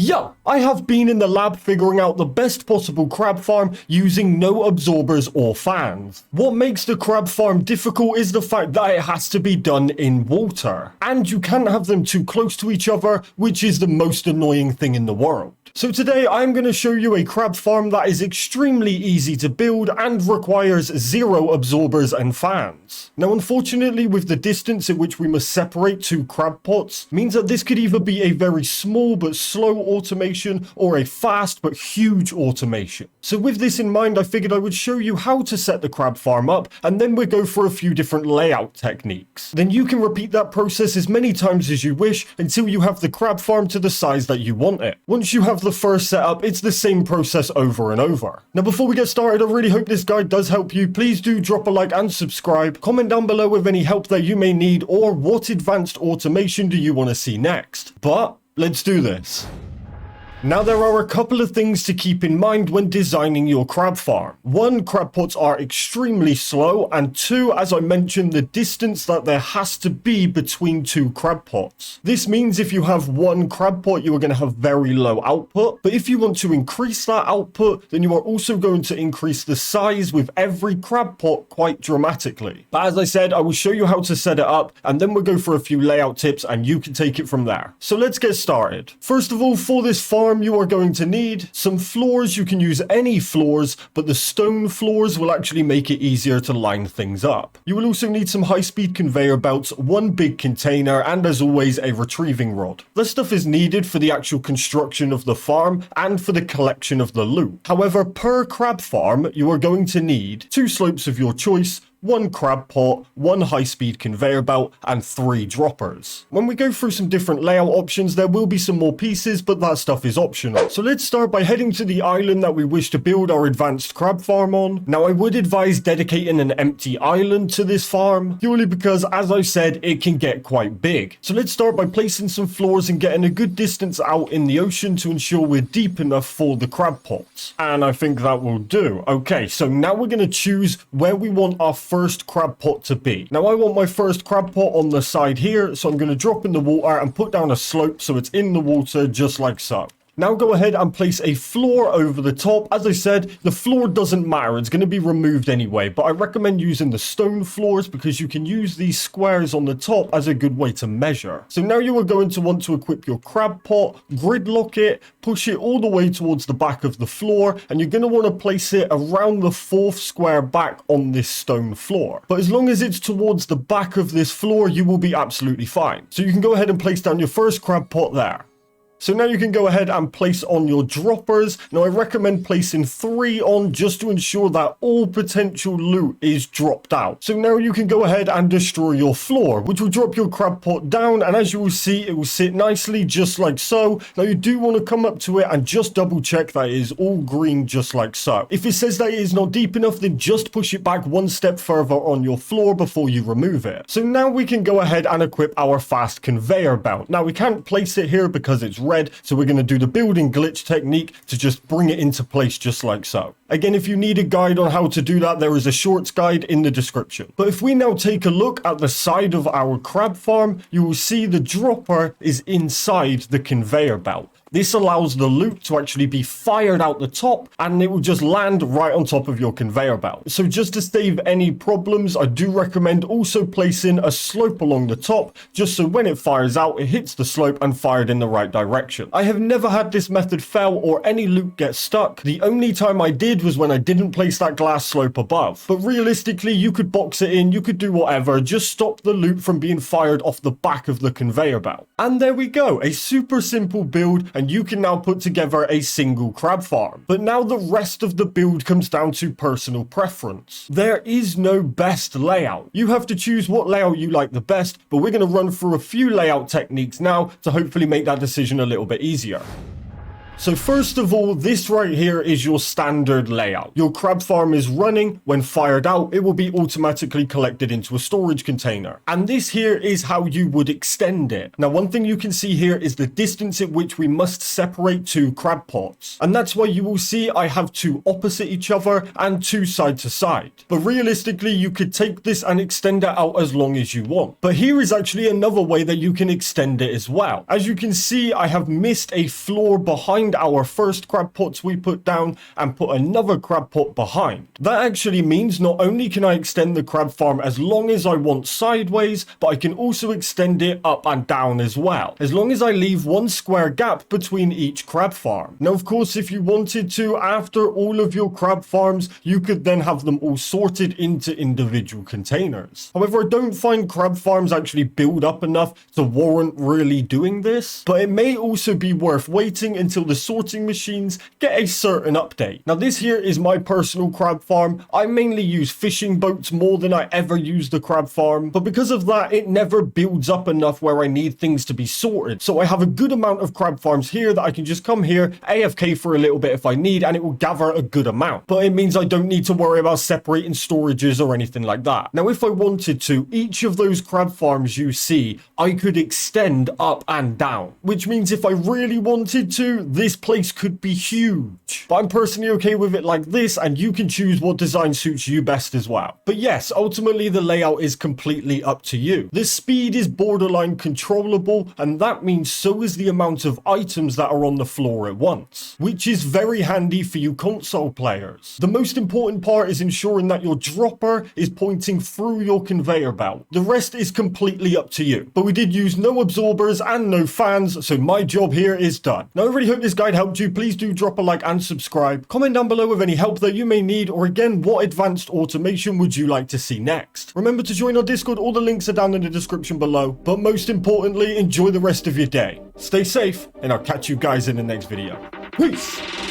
Yo, I have been in the lab figuring out the best possible crab farm using no absorbers or fans. What makes the crab farm difficult is the fact that it has to be done in water, and you can't have them too close to each other, which is the most annoying thing in the world. So today I'm going to show you a crab farm that is extremely easy to build and requires 0 absorbers and fans. Now unfortunately, with the distance at which we must separate 2 crab pots means that this could either be a very small but slow automation or a fast but huge automation. So with this in mind, I figured I would show you how to set the crab farm up, and then we'll go for a few different layout techniques. Then you can repeat that process as many times as you wish until you have the crab farm to the size that you want it. Once you have the first setup, it's the same process over and over. Now before we get started, I really hope this guide does help you. Please do drop a like and subscribe. Comment down below with any help that you may need, or what advanced automation do you want to see next. But let's do this. Now there are a couple of things to keep in mind when designing your crab farm. 1, crab pots are extremely slow, and 2, as I mentioned, the distance that there has to be between 2 crab pots. This means if you have 1 crab pot, you are going to have very low output, but if you want to increase that output, then you are also going to increase the size with every crab pot quite dramatically. But as I said, I will show you how to set it up, and then we'll go for a few layout tips and you can take it from there. So let's get started. First of all, for this farm, you are going to need some floors. You can use any floors, but the stone floors will actually make it easier to line things up. You will also need some high-speed conveyor belts, 1 big container, and as always, a retrieving rod. This stuff is needed for the actual construction of the farm and for the collection of the loot. However, per crab farm, you are going to need 2 slopes of your choice, 1 crab pot, 1 high-speed conveyor belt, and 3 droppers. When we go through some different layout options, there will be some more pieces, but that stuff is optional. So let's start by heading to the island that we wish to build our advanced crab farm on. Now I would advise dedicating an empty island to this farm, purely because, as I said, it can get quite big. So let's start by placing some floors and getting a good distance out in the ocean to ensure we're deep enough for the crab pots. And I think that will do. Okay, so now we're going to choose where we want our first crab pot to be. Now I want my first crab pot on the side here, so I'm going to drop in the water and put down a slope so it's in the water just like so. Now go ahead and place a floor over the top. As I said, the floor doesn't matter, it's going to be removed anyway, but I recommend using the stone floors because you can use these squares on the top as a good way to measure. So now you are going to want to equip your crab pot, gridlock it, push it all the way towards the back of the floor, and you're going to want to place it around the 4th square back on this stone floor. But as long as it's towards the back of this floor, you will be absolutely fine. So you can go ahead and place down your first crab pot there. So now you can go ahead and place on your droppers. Now I recommend placing 3 on just to ensure that all potential loot is dropped out. So now you can go ahead and destroy your floor, which will drop your crab pot down, and as you will see, it will sit nicely just like so. Now you do want to come up to it and just double check that it is all green just like so. If it says that it is not deep enough, then just push it back 1 step further on your floor before you remove it. So now we can go ahead and equip our fast conveyor belt. Now we can't place it here because it's red, so we're going to do the building glitch technique to just bring it into place just like so. Again, if you need a guide on how to do that, there is a shorts guide in the description. But if we now take a look at the side of our crab farm, you will see the dropper is inside the conveyor belt. This allows the loot to actually be fired out the top, and it will just land right on top of your conveyor belt. So just to save any problems, I do recommend also placing a slope along the top, just so when it fires out, it hits the slope and fired in the right direction. I have never had this method fail or any loot get stuck. The only time I did was when I didn't place that glass slope above. But realistically, you could box it in, you could do whatever, just stop the loot from being fired off the back of the conveyor belt. And there we go, a super simple build, and you can now put together a single crab farm. But now the rest of the build comes down to personal preference. There is no best layout. You have to choose what layout you like the best, but we're going to run through a few layout techniques now to hopefully make that decision a little bit easier. So first of all, this right here is your standard layout. Your crab farm is running. When fired out, it will be automatically collected into a storage container. And this here is how you would extend it. Now, one thing you can see here is the distance at which we must separate two crab pots. And that's why you will see I have two opposite each other and two side to side. But realistically, you could take this and extend it out as long as you want. But here is actually another way that you can extend it as well. As you can see, I have missed a floor behind our first crab pots we put down and put another crab pot behind. That actually means not only can I extend the crab farm as long as I want sideways, but I can also extend it up and down as well, as long as I leave one square gap between each crab farm. Now, of course, if you wanted to, after all of your crab farms, you could then have them all sorted into individual containers. However, I don't find crab farms actually build up enough to warrant really doing this, but it may also be worth waiting until the sorting machines get a certain update. Now, this here is my personal crab farm. I mainly use fishing boats more than I ever use the crab farm, but because of that, it never builds up enough where I need things to be sorted. So I have a good amount of crab farms here that I can just come here, AFK for a little bit if I need, and it will gather a good amount. But it means I don't need to worry about separating storages or anything like that. Now, if I wanted to, each of those crab farms you see, I could extend up and down, which means if I really wanted to, this place could be huge. But I'm personally okay with it like this, and you can choose what design suits you best as well. But yes, ultimately the layout is completely up to you. The speed is borderline controllable, and that means so is the amount of items that are on the floor at once, which is very handy for you console players. The most important part is ensuring that your dropper is pointing through your conveyor belt. The rest is completely up to you. But we did use no absorbers and no fans, so my job here is done. Now, I really hope this guide helped you. Please do drop a like and subscribe. Comment down below with any help that you may need, or again, what advanced automation would you like to see next? Remember to join our Discord. All the links are down in the description below. But most importantly, enjoy the rest of your day. Stay safe, and I'll catch you guys in the next video. Peace!